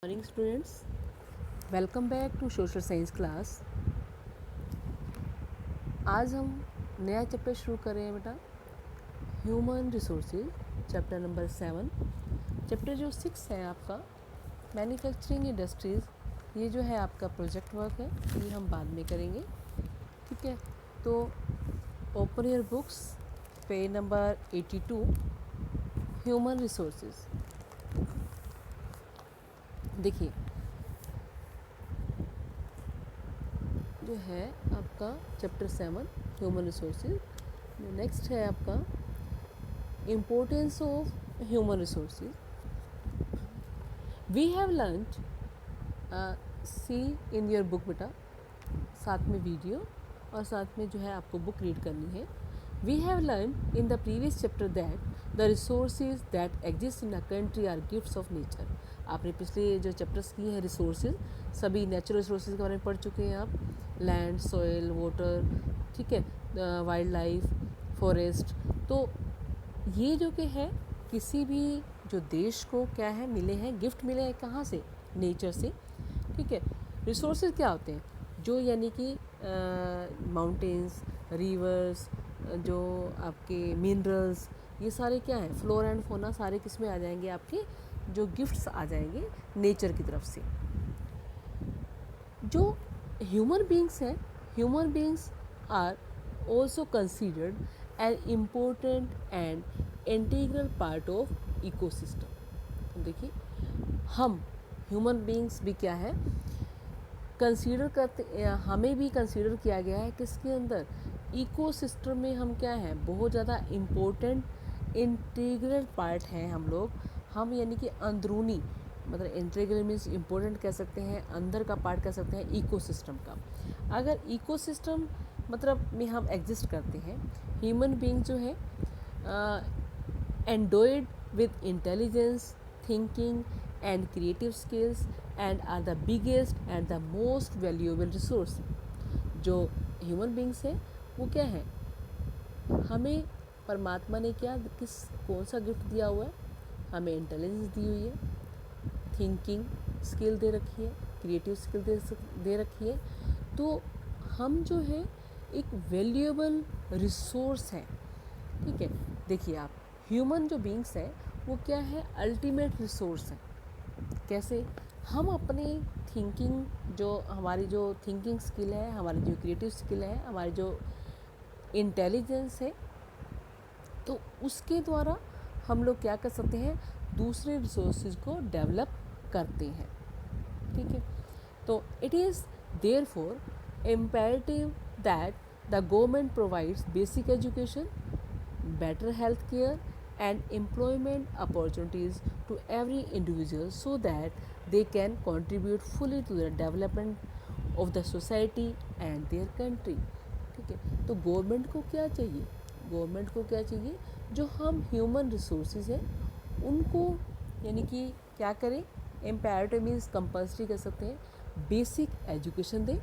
Morning students, welcome back to social science class. आज हम नया चैप्टर शुरू कर रहे हैं बेटा, human resources, chapter number 7। Chapter जो 6 है आपका मैन्युफैक्चरिंग इंडस्ट्रीज़। ये जो है आपका प्रोजेक्ट वर्क है, ये हम बाद में करेंगे, ठीक है। तो open your books, page number 82, human resources. देखिए जो है आपका चैप्टर 7 ह्यूमन रिसोर्सेज। नेक्स्ट है आपका importance of human resources. We have learned, see in your book बेटा, साथ में वीडियो और साथ में जो है आपको बुक रीड करनी है। We have learn in the previous chapter that the resources that exist in a country are gifts of nature. आपने पिछले जो चैप्टर्स किए हैं रिसोर्सेज, सभी नेचुरल रिसोर्सेज के बारे में पढ़ चुके हैं आप, लैंड, सॉइल, वाटर, ठीक है, वाइल्ड लाइफ, फॉरेस्ट। तो ये जो कि है किसी भी जो देश को क्या है मिले हैं, गिफ्ट मिले हैं, कहाँ से? नेचर से, ठीक है। रिसोर्सेज क्या होते हैं? जो यानी कि माउंटेन्स, रिवर्स, जो आपके मिनरल्स, ये सारे क्या हैं, फ्लोरा एंड फौना, सारे किस में आ जाएंगे? आपके जो गिफ्ट्स आ जाएंगे नेचर की तरफ से। जो ह्यूमन बींग्स हैं, human beings are also considered an important and integral part of ecosystem. देखिए हम ह्यूमन बींग्स भी क्या है कंसीडर करते, हमें भी कंसीडर किया गया है किसके अंदर? इकोसिस्टम में हम क्या हैं, बहुत ज़्यादा इम्पोर्टेंट इंटीग्रल पार्ट हैं हम लोग। हम यानी कि अंदरूनी, मतलब इंटीग्रल मीन्स इम्पोर्टेंट कह सकते हैं, अंदर का पार्ट कह सकते हैं इकोसिस्टम का। अगर इकोसिस्टम मतलब में हम एग्जिस्ट करते हैं, ह्यूमन बींग जो है endowed with intelligence, thinking and creative skills and are the biggest and the most valuable resource। जो ह्यूमन बींग्स है वो क्या है, हमें परमात्मा ने क्या कौन सा गिफ्ट दिया हुआ है? हमें इंटेलिजेंस दी हुई है, थिंकिंग स्किल दे रखी है, क्रिएटिव स्किल दे रखी है। तो हम जो है एक वैल्यूएबल रिसोर्स है, ठीक है। देखिए आप ह्यूमन जो बींग्स है वो क्या है, अल्टीमेट रिसोर्स है। कैसे? हम अपनी थिंकिंग, जो हमारी जो थिंकिंग स्किल है, हमारी जो क्रिएटिव स्किल है, हमारी जो इंटेलिजेंस है, तो उसके द्वारा हम लोग क्या कर सकते हैं, दूसरे रिसोर्सेज को डेवलप करते हैं, ठीक है। तो it is therefore imperative that the government provides basic education, better health care and employment opportunities to every individual so that they can contribute fully to the development of the society and their country। ठीक है, तो government को क्या चाहिए? Government को क्या चाहिए? जो हम ह्यूमन रिसोर्सेज हैं उनको यानी कि क्या करें, इम्पेरेटिव मीन्स कंपल्सरी कर सकते हैं, बेसिक एजुकेशन दें,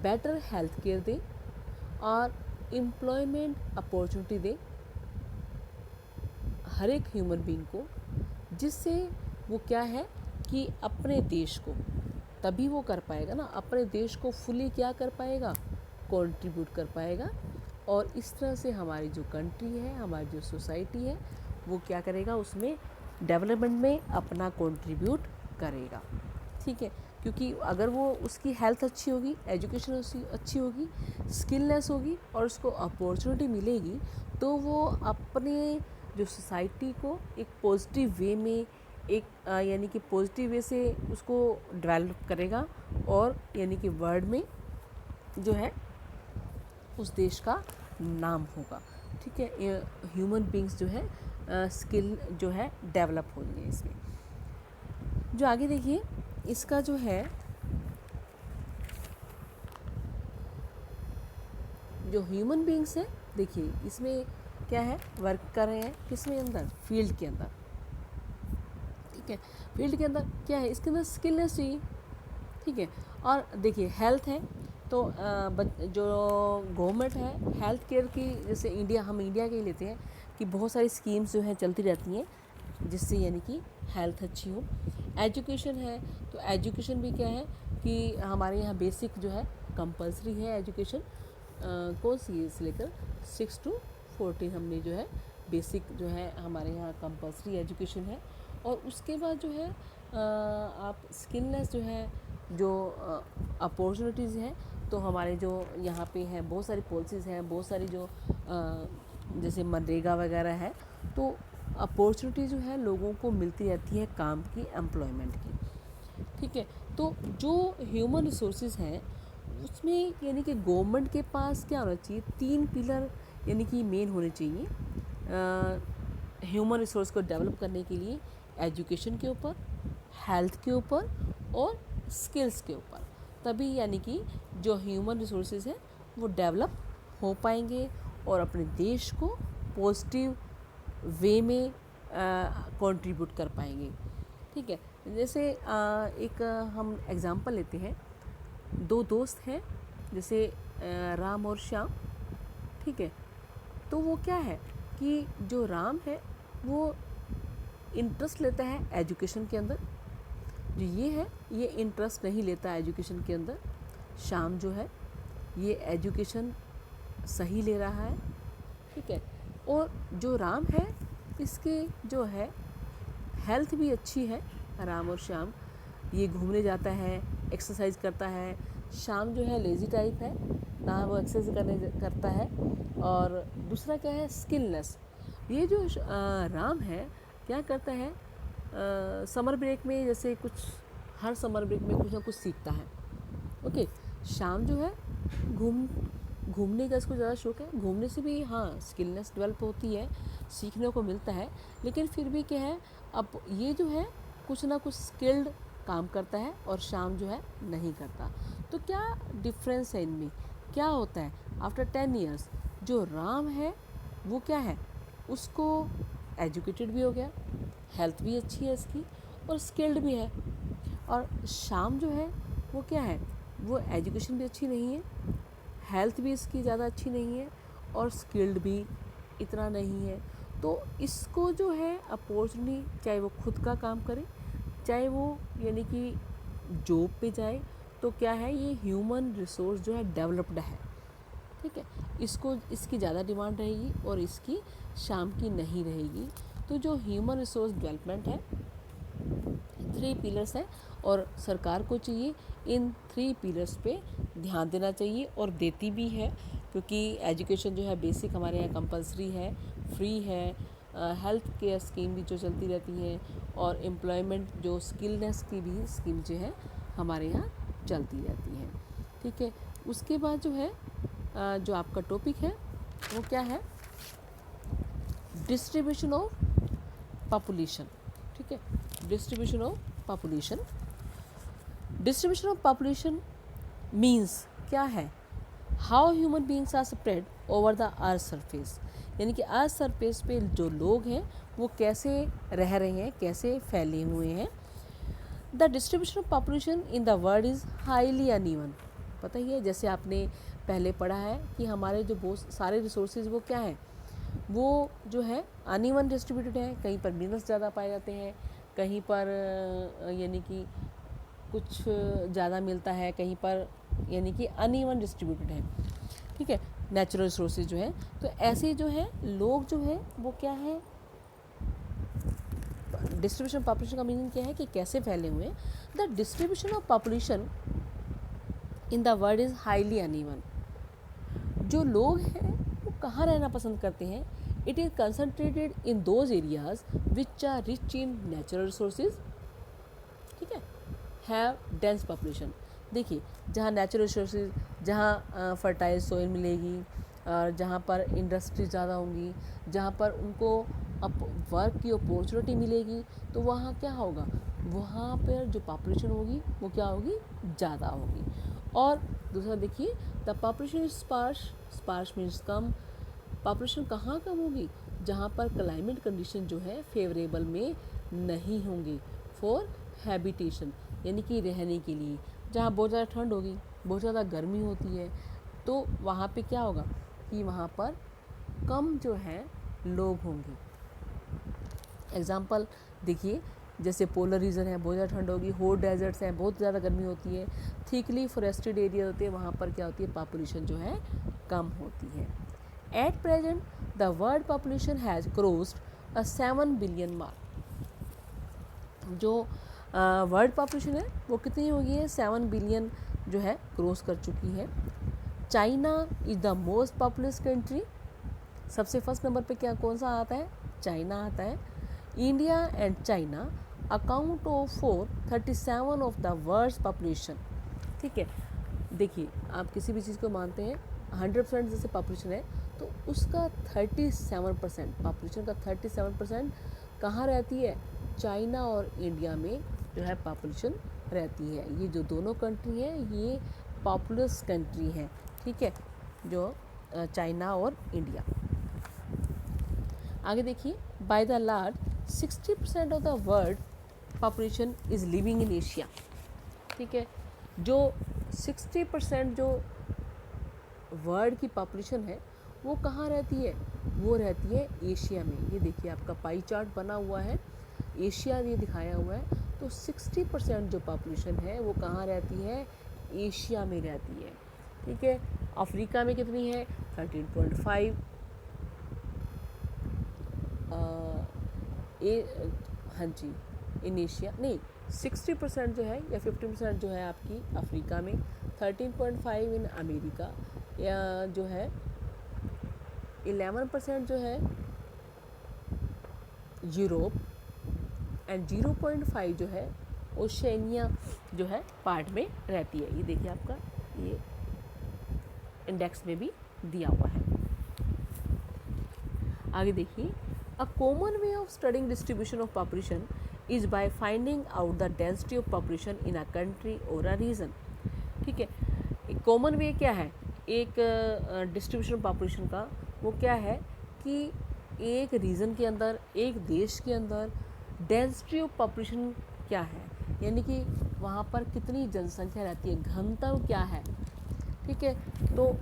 बेटर हेल्थ केयर दें और एम्प्लॉयमेंट अपॉर्चुनिटी दे हर एक ह्यूमन बीइंग को, जिससे वो क्या है कि अपने देश को, तभी वो कर पाएगा ना, अपने देश को फुली क्या कर पाएगा, कंट्रीब्यूट कर पाएगा। और इस तरह से हमारी जो कंट्री है, हमारी जो सोसाइटी है, वो क्या करेगा, उसमें डेवलपमेंट में अपना कंट्रीब्यूट करेगा, ठीक है। क्योंकि अगर वो उसकी हेल्थ अच्छी होगी, एजुकेशन उसकी अच्छी होगी, स्किलनेस होगी और उसको अपॉर्चुनिटी मिलेगी, तो वो अपने जो सोसाइटी को एक पॉजिटिव वे में, एक यानी कि पॉजिटिव वे से उसको डेवलप करेगा और यानी कि वर्ल्ड में जो है उस देश का नाम होगा, ठीक है। ह्यूमन बींग्स जो है स्किल जो है डेवलप होंगे इसमें। जो आगे देखिए इसका जो है, जो ह्यूमन बींग्स है, देखिए इसमें क्या है, वर्क कर रहे हैं किसमें, अंदर फील्ड के अंदर, ठीक है। फील्ड के अंदर क्या है, इसके अंदर स्किलनेस चाहिए, ठीक है। और देखिए हेल्थ है, तो जो गवर्नमेंट है हेल्थ केयर की, जैसे इंडिया, हम इंडिया के ही लेते हैं कि बहुत सारी स्कीम्स जो हैं चलती रहती हैं जिससे यानी कि हेल्थ अच्छी हो। एजुकेशन है, तो एजुकेशन भी क्या है कि हमारे यहाँ बेसिक जो है कंपलसरी है एजुकेशन। कौन सी एज से लेकर 6 to 14 हमने जो है बेसिक जो है हमारे यहाँ कंपलसरी एजुकेशन है। और उसके बाद जो है आप स्किलनेस जो है, जो अपॉर्चुनिटीज़ हैं, तो हमारे जो यहाँ पे हैं बहुत सारी पॉलिसीज़ हैं, बहुत सारी जो जैसे मनरेगा वगैरह है, तो अपॉर्चुनिटी जो है लोगों को मिलती रहती है काम की, एम्प्लॉयमेंट की। ठीक है, तो जो ह्यूमन रिसोर्सेज हैं उसमें यानी कि गवर्नमेंट के पास क्या होना चाहिए, 3 पिलर यानी कि मेन होने चाहिए ह्यूमन रिसोर्स को डेवलप करने के लिए। एजुकेशन के ऊपर, हेल्थ के ऊपर और स्किल्स के ऊपर, तभी यानी कि जो ह्यूमन रिसोर्सेज हैं वो डेवलप हो पाएंगे और अपने देश को पॉजिटिव वे में कंट्रीब्यूट कर पाएंगे। ठीक है, जैसे एक हम एग्ज़ाम्पल लेते हैं, 2 दोस्त हैं जैसे राम और श्याम। ठीक है, तो वो क्या है कि जो राम है वो इंटरेस्ट लेता है एजुकेशन के अंदर, जो ये है ये इंटरेस्ट नहीं लेता है एजुकेशन के अंदर। श्याम जो है ये एजुकेशन सही ले रहा है। ठीक है, और जो राम है इसके जो है हेल्थ भी अच्छी है। राम और श्याम ये घूमने जाता है, एक्सरसाइज करता है। श्याम जो है लेज़ी टाइप है, ना वो एक्सरसाइज करता है। और दूसरा क्या है, स्किलनेस। ये जो राम है क्या करता है, समर ब्रेक में जैसे कुछ, हर समर ब्रेक में कुछ ना कुछ सीखता है। ओके, श्याम जो है घूमने का इसको ज़्यादा शौक है। घूमने से भी हाँ स्किलनेस डेवलप होती है, सीखने को मिलता है, लेकिन फिर भी क्या है, अब ये जो है कुछ ना कुछ स्किल्ड काम करता है और श्याम जो है नहीं करता। तो क्या डिफरेंस है इनमें, क्या होता है आफ्टर 10 ईयर्स, जो राम है वो क्या है, उसको एजुकेटेड भी हो गया, हेल्थ भी अच्छी है इसकी और स्किल्ड भी है। और श्याम जो है वो क्या है, वो एजुकेशन भी अच्छी नहीं है, हेल्थ भी इसकी ज़्यादा अच्छी नहीं है और स्किल्ड भी इतना नहीं है। तो इसको जो है अपॉर्चुनिटी, चाहे वो खुद का काम करे, चाहे वो यानी कि जॉब पे जाए, तो क्या है ये ह्यूमन रिसोर्स जो है डेवलप्ड है। ठीक है, इसको इसकी ज़्यादा डिमांड रहेगी और इसकी शाम की नहीं रहेगी। तो जो ह्यूमन रिसोर्स डेवलपमेंट है 3 पिलर्स हैं और सरकार को चाहिए इन 3 पिलर्स पे ध्यान देना चाहिए और देती भी है, क्योंकि एजुकेशन जो है बेसिक हमारे यहाँ कंपलसरी है, फ्री है। हेल्थ केयर स्कीम भी जो चलती रहती है और एम्प्लॉयमेंट जो स्किलनेस की भी स्कीम जो है हमारे यहाँ चलती रहती है। ठीक है, उसके बाद जो है जो आपका टॉपिक है वो क्या है, डिस्ट्रीब्यूशन ऑफ पॉपुलेशन। ठीक है, distribution of population. Distribution of population means क्या है, how human beings are spread over the earth surface, यानी कि अर्थ सरफेस पे जो लोग हैं वो कैसे रह रहे हैं, कैसे फैले हुए हैं। The distribution of population in the world is highly uneven. पता ही है, जैसे आपने पहले पढ़ा है कि हमारे जो बहुत सारे रिसोर्सेज वो क्या है, वो जो है अनइवन डिस्ट्रीब्यूटेड है। कहीं पर मिनरल्स ज़्यादा पाए जाते हैं, कहीं पर यानी कि कुछ ज़्यादा मिलता है, कहीं पर यानी कि अनइवन डिस्ट्रीब्यूटेड है। ठीक है, नेचुरल रिसोर्सेज जो है, तो ऐसे जो है लोग जो है वो क्या है, डिस्ट्रीब्यूशन ऑफ पॉपुलेशन का मीनिंग क्या है कि कैसे फैले हुए हैं। The distribution of population in the world is highly uneven. जो लोग हैं वो कहाँ रहना पसंद करते हैं, it is concentrated in those areas which are rich in natural resources. ठीक है, हैव डेंस पॉपुलेशन। देखिए, जहाँ नेचुरल रिसोर्सेज, जहाँ फर्टाइल सोइल मिलेगी, जहाँ पर इंडस्ट्री ज़्यादा होंगी, जहाँ पर उनको वर्क की अपॉर्चुनिटी मिलेगी, तो वहाँ क्या होगा, वहाँ पर जो पॉपुलेशन होगी वो क्या होगी, ज़्यादा होगी। और दूसरा देखिए, the population is sparse, sparse means कम। पॉपुलेशन कहाँ कम होगी, जहाँ पर क्लाइमेट कंडीशन जो है फेवरेबल में नहीं होंगी फॉर हैबिटेशन, यानी कि रहने के लिए। जहाँ बहुत ज़्यादा ठंड होगी, बहुत ज़्यादा गर्मी होती है, तो वहाँ पे क्या होगा कि वहाँ पर कम जो है लोग होंगे। एग्ज़ाम्पल देखिए, जैसे पोलर रीजन है, बहुत ज़्यादा ठंड होगी, हॉट डेजर्ट्स हैं, बहुत ज़्यादा गर्मी होती है, थिकली फॉरेस्टेड एरिया होते हैं, वहाँ पर क्या होती है, पॉपुलेशन जो है कम होती है। At present the world population has crossed 7 billion mark. जो वर्ल्ड पॉपुलेशन है वो कितनी हो गई है, 7 बिलियन जो है क्रॉस कर चुकी है। China is the most populous country, सबसे फर्स्ट नंबर पे क्या कौन सा आता है, चाइना आता है। India and China account for 37 of the world population. ठीक है, देखिए आप किसी भी चीज़ को मानते हैं 100% जैसे पॉपुलेशन है तो उसका 37% पॉपुलेशन का 37% कहाँ रहती है, चाइना और इंडिया में जो है पॉपुलेशन रहती है। ये जो दोनों कंट्री हैं ये पॉपुलस कंट्री हैं, ठीक है, जो चाइना और इंडिया। आगे देखिए, by the large 60% of the world population is living in Asia. ठीक है, जो 60% जो वर्ल्ड की पॉपुलेशन है वो कहाँ रहती है, वो रहती है एशिया में। ये देखिए आपका पाई चार्ट बना हुआ है, एशिया ये दिखाया हुआ है। तो 60% जो पॉपुलेशन है वो कहाँ रहती है, एशिया में रहती है। ठीक है, अफ्रीका में कितनी है, 13.5, हाँ जी, इन एशिया नहीं, 60% जो है या 50% जो है आपकी अफ्रीका में, 13.5 इन अमेरिका, या जो है 11% जो है यूरोप, एंड 0.5 जो है ओशिनिया जो है पार्ट में रहती है। ये देखिए आपका ये इंडेक्स में भी दिया हुआ है। आगे देखिए, a common way of studying distribution of population is by finding out the density of population in a country और अ रीजन। ठीक है, एक कॉमन वे क्या है एक डिस्ट्रीब्यूशन पॉपुलेशन का, वो क्या है कि एक रीजन के अंदर, एक देश के अंदर डेंसिटी ऑफ पॉपुलेशन क्या है, यानी कि वहाँ पर कितनी जनसंख्या रहती है, घनत्व क्या है। ठीक है, तो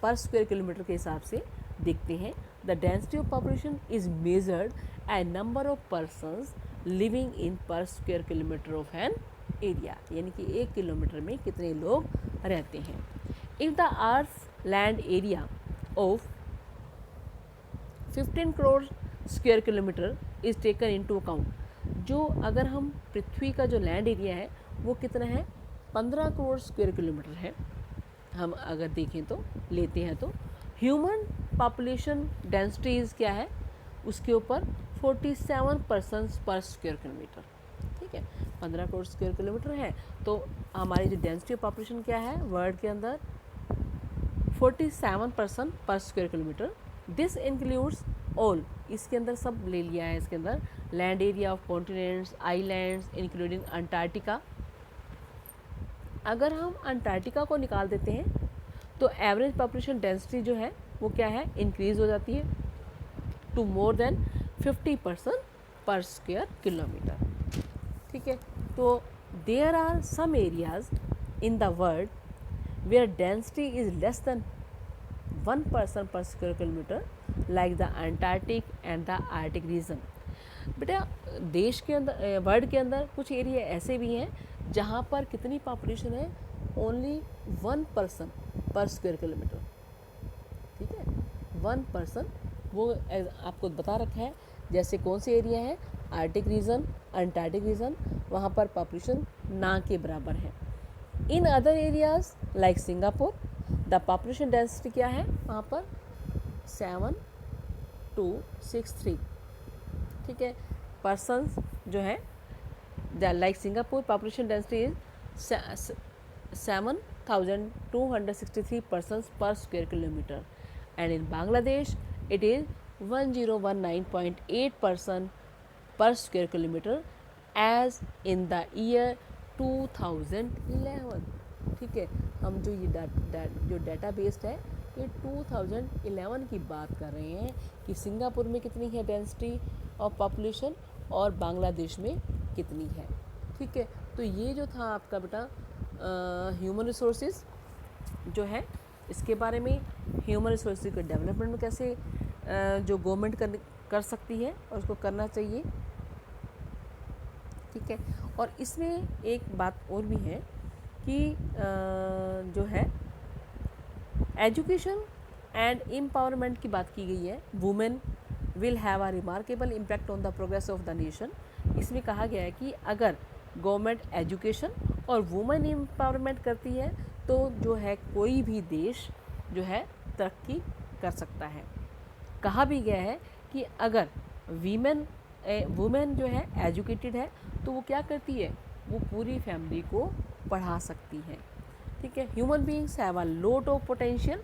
पर स्क्वायर किलोमीटर के हिसाब से देखते हैं। The density of population is measured as number of persons living in per square kilometre of an area, यानी कि 1 किलोमीटर में कितने लोग रहते हैं। If the earth land area of 15 crore square kilometre is taken into account, जो अगर हम पृथ्वी का जो लैंड एरिया है वो कितना है, 15 करोड़ स्क्वायर किलोमीटर है, हम अगर देखें तो लेते हैं तो ह्यूमन पॉपुलेशन डेंसिटीज़ क्या है, उसके ऊपर 47% पर स्क्वायर किलोमीटर। ठीक है, 15 करोड़ स्क्वायर किलोमीटर है तो हमारी जो डेंसिटी ऑफ पॉपुलेशन क्या है वर्ल्ड के अंदर, 47% पर square kilometre. This includes all, इसके अंदर सब ले लिया है, इसके अंदर land area of continents, islands including Antarctica. अगर हम अंटार्कटिका को निकाल देते हैं तो एवरेज पॉपुलेशन डेंसिटी जो है वो क्या है, इंक्रीज हो जाती है टू मोर देन 50% पर स्क्वायर किलोमीटर। ठीक है, तो there are some areas in the world where density is less than 1% पर square kilometre, like the Antarctic and the Arctic region. बेटा देश के अंदर, वर्ल्ड के अंदर कुछ एरिया ऐसे भी हैं जहाँ पर कितनी पॉपुलेशन है, ओनली 1% पर स्क्वायर किलोमीटर। ठीक है, 1%, वो आपको बता रखा है। जैसे कौन से एरिया है, आर्टिक रीजन, अंटार्कटिक रीजन, वहाँ पर पॉपुलेशन ना के बराबर है। In other areas like Singapore the population density क्या है वहाँ पर, 7263। ठीक है, पर्सन्स जो है like Singapore population density is 7263 persons per square kilometer, and in Bangladesh it is 1019.8 person per square kilometer as in the year 2011। ठीक है, हम जो ये जो डाटा बेस्ड है ये 2011 की बात कर रहे हैं कि सिंगापुर में कितनी है डेंसिटी ऑफ पॉपुलेशन और बांग्लादेश में कितनी है। ठीक है, तो ये जो था आपका बेटा ह्यूमन रिसोर्सेज जो है, इसके बारे में ह्यूमन रिसोर्सेज के डेवलपमेंट में कैसे जो गवर्नमेंट कर सकती है और उसको करना चाहिए, ठीक है। और इसमें एक बात और भी है कि जो है एजुकेशन एंड एम्पावरमेंट की बात की गई है। Women will have a remarkable impact on the progress of the nation. इसमें कहा गया है कि अगर गवर्नमेंट एजुकेशन और वुमेन एम्पावरमेंट करती है तो जो है कोई भी देश जो है तरक्की कर सकता है। कहा भी गया है कि अगर वुमेन जो है एजुकेटेड है तो वो क्या करती है, वो पूरी फैमिली को पढ़ा सकती है। ठीक है। Human beings have a lot of potential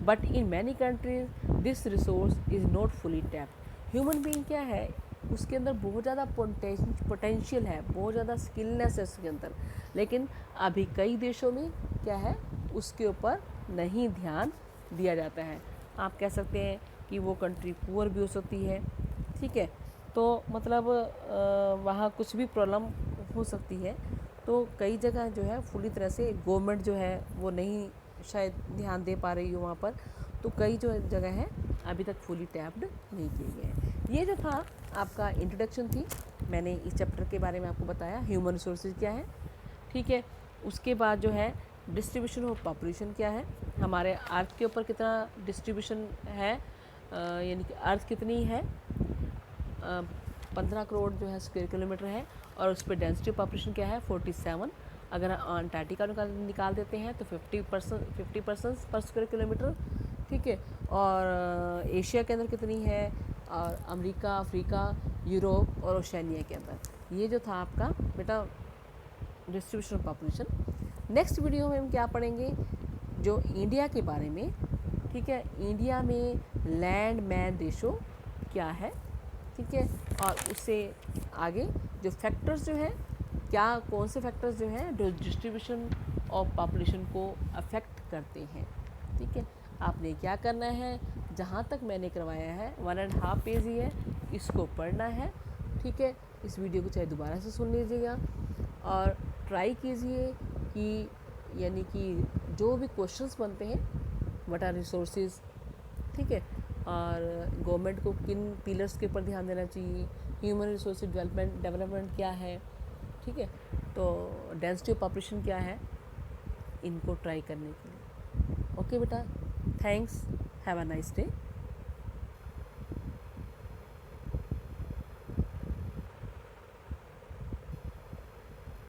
but in many countries this resource is not fully tapped. Human being क्या है, उसके अंदर बहुत ज़्यादा पोटेंशियल है, बहुत ज़्यादा स्किलनेस है उसके अंदर, लेकिन अभी कई देशों में क्या है, उसके ऊपर नहीं ध्यान दिया जाता है। आप कह सकते हैं कि वो कंट्री पुअर भी हो सकती है। ठीक है। तो मतलब वहाँ कुछ भी प्रॉब्लम हो सकती है। तो कई जगह जो है फुली तरह से गवर्नमेंट जो है वो नहीं शायद ध्यान दे पा रही हो वहाँ पर, तो कई जो जगह है अभी तक फुली टैप्ड नहीं किए गए हैं। ये जो था आपका इंट्रोडक्शन थी, मैंने इस चैप्टर के बारे में आपको बताया ह्यूमन रिसोर्सेज क्या है। ठीक है। उसके बाद जो है डिस्ट्रीब्यूशन ऑफ पॉपुलेशन क्या है, हमारे अर्थ के ऊपर कितना डिस्ट्रीब्यूशन है, यानी कि अर्थ कितनी है, 15 करोड़ जो है स्क्वायर किलोमीटर है, और उस पर डेंसिटी पॉपुलेशन क्या है 47। अगर अंटार्कटिका निकाल देते हैं तो 50 पर्सन पर स्क्वायर किलोमीटर। ठीक है। और एशिया के अंदर कितनी है, और अमेरिका, अफ्रीका, यूरोप और ओशनिया के अंदर। ये जो था आपका बेटा distribution of population. Next video में हम क्या पढ़ेंगे, जो इंडिया के बारे में। ठीक है। इंडिया में लैंड मैन रेशो क्या है। ठीक है। और उससे आगे जो फैक्टर्स जो हैं, क्या कौन से फैक्टर्स जो हैं जो डिस्ट्रीब्यूशन ऑफ पॉपुलेशन को अफेक्ट करते हैं। ठीक है। आपने क्या करना है, जहाँ तक मैंने करवाया है 1.5 पेज ही है, इसको पढ़ना है। ठीक है। इस वीडियो को चाहे दोबारा से सुन लीजिएगा और ट्राई कीजिए कि यानी कि जो भी क्वेश्चंस बनते हैं, व्हाट आर रिसोर्सेज, ठीक है, और गवर्नमेंट को किन पिलर्स के ऊपर ध्यान देना चाहिए, ह्यूमन रिसोर्स डेवलपमेंट क्या है, ठीक है, तो डेंसिटी ऑफ पॉपुलेशन क्या है, इनको ट्राई करने के लिए। ओके बेटा, thanks, have a nice day.